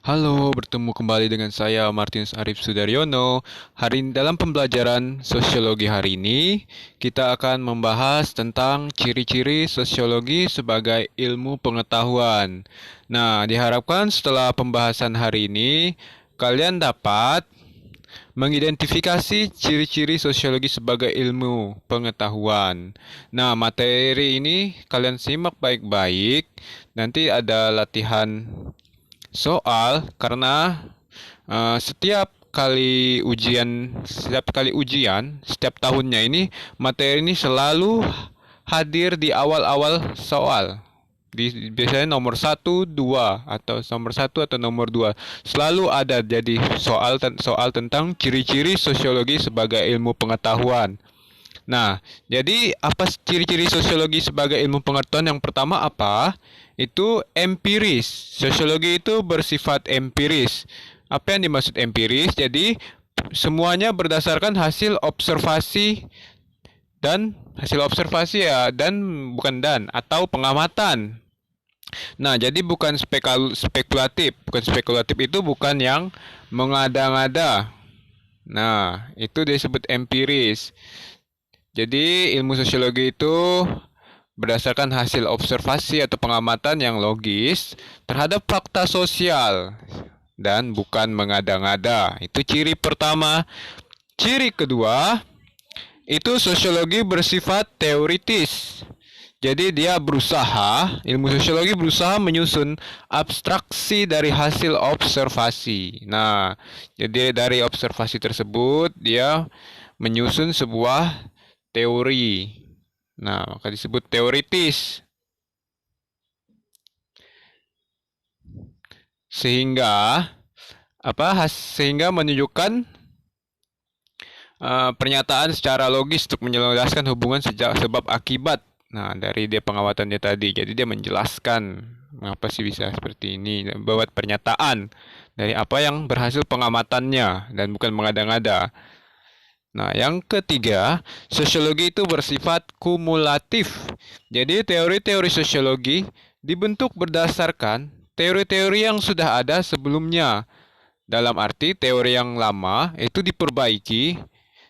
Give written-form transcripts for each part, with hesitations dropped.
Halo, bertemu kembali dengan saya Martinus Arif Sudaryono. Dalam pembelajaran sosiologi hari ini, kita akan membahas tentang ciri-ciri sosiologi sebagai ilmu pengetahuan. Nah, diharapkan setelah pembahasan hari ini, kalian dapat mengidentifikasi ciri-ciri sosiologi sebagai ilmu pengetahuan. Nah, materi ini kalian simak baik-baik. Nanti ada latihan soal karena setiap tahunnya ini materi ini selalu hadir di awal-awal soal. Biasanya nomor satu, 2 atau nomor satu atau nomor 2 selalu ada jadi soal tentang ciri-ciri sosiologi sebagai ilmu pengetahuan. Nah, jadi apa ciri-ciri sosiologi sebagai ilmu pengetahuan? Yang pertama apa? Itu empiris. Sosiologi itu bersifat empiris. Apa yang dimaksud empiris? Jadi semuanya berdasarkan hasil observasi dan bukan dan atau pengamatan. Nah, jadi bukan spekulatif. Bukan spekulatif itu bukan yang mengada-ngada. Nah, itu disebut empiris. Jadi ilmu sosiologi itu berdasarkan hasil observasi atau pengamatan yang logis terhadap fakta sosial dan bukan mengada-ngada. Itu ciri pertama. Ciri kedua, itu sosiologi bersifat teoritis. Jadi ilmu sosiologi berusaha menyusun abstraksi dari hasil observasi. Nah, jadi dari observasi tersebut dia menyusun sebuah teori. Nah, maka disebut teoritis. Sehingga sehingga menunjukkan pernyataan secara logis untuk menjelaskan hubungan sebab akibat. Nah, dari dia pengawatannya tadi. Jadi dia menjelaskan mengapa sih bisa seperti ini, membuat pernyataan dari apa yang berhasil pengamatannya dan bukan mengada-ngada. Nah, yang ketiga, sosiologi itu bersifat kumulatif. Jadi, teori-teori sosiologi dibentuk berdasarkan teori-teori yang sudah ada sebelumnya. Dalam arti, teori yang lama itu diperbaiki,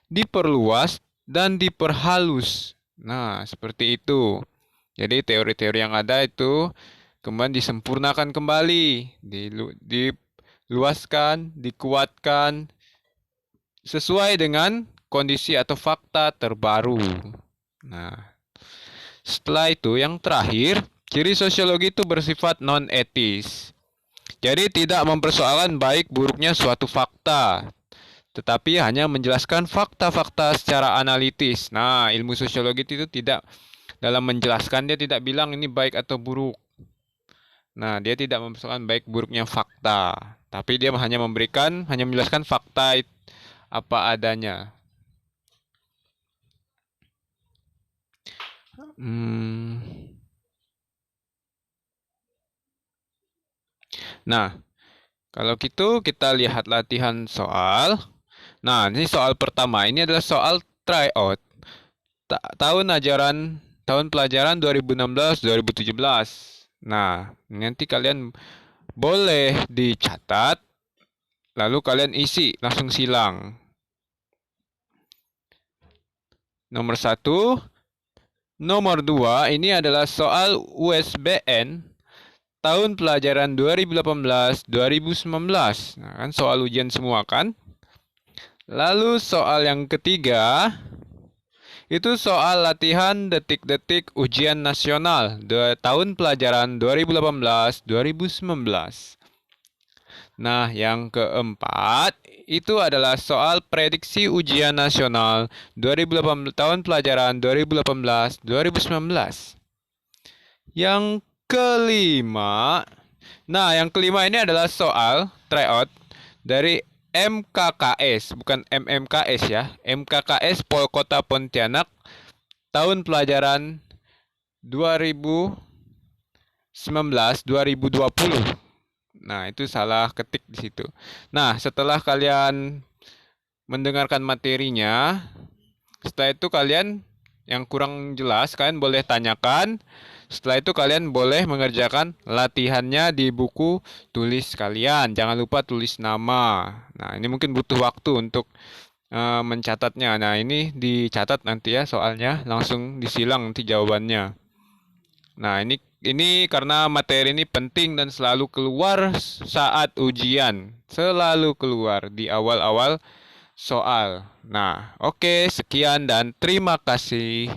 diperluas, dan diperhalus. Nah, seperti itu. Jadi, teori-teori yang ada itu kemudian disempurnakan kembali, diluaskan, dikuatkan, sesuai dengan kondisi atau fakta terbaru. Nah, setelah itu yang terakhir, ciri sosiologi itu bersifat non-etis. Jadi tidak mempersoalkan baik buruknya suatu fakta, tetapi hanya menjelaskan fakta-fakta secara analitis. Nah, ilmu sosiologi itu tidak dalam menjelaskan, dia tidak bilang ini baik atau buruk. Nah, dia tidak mempersoalkan baik buruknya fakta, tapi dia hanya menjelaskan fakta apa adanya. Nah, kalau gitu kita lihat latihan soal. Nah, ini soal pertama. Ini adalah soal tryout. Tahun pelajaran 2016-2017. Nah, nanti kalian boleh dicatat, lalu kalian isi, langsung silang. Nomor 1. Nomor 2, ini adalah soal USBN tahun pelajaran 2018-2019. Nah, kan soal ujian semua kan? Lalu soal yang ketiga, itu soal latihan detik-detik ujian nasional tahun pelajaran 2018-2019. Nah, yang keempat, itu adalah soal prediksi ujian nasional 2018, tahun pelajaran 2018-2019. Yang kelima, yang kelima ini adalah soal tryout dari MKKS, bukan MMKS ya. MKKS Polkota Pontianak tahun pelajaran 2019-2020. Nah, itu salah ketik di situ. Nah, setelah kalian mendengarkan materinya, setelah itu kalian yang kurang jelas kalian boleh tanyakan. Setelah itu kalian boleh mengerjakan latihannya di buku tulis kalian. Jangan lupa tulis nama. Nah, ini mungkin butuh waktu untuk mencatatnya. Nah, ini dicatat nanti ya soalnya, langsung disilang nanti jawabannya. Nah, ini karena materi ini penting dan selalu keluar saat ujian. Selalu keluar di awal-awal soal. Nah, oke, sekian dan terima kasih.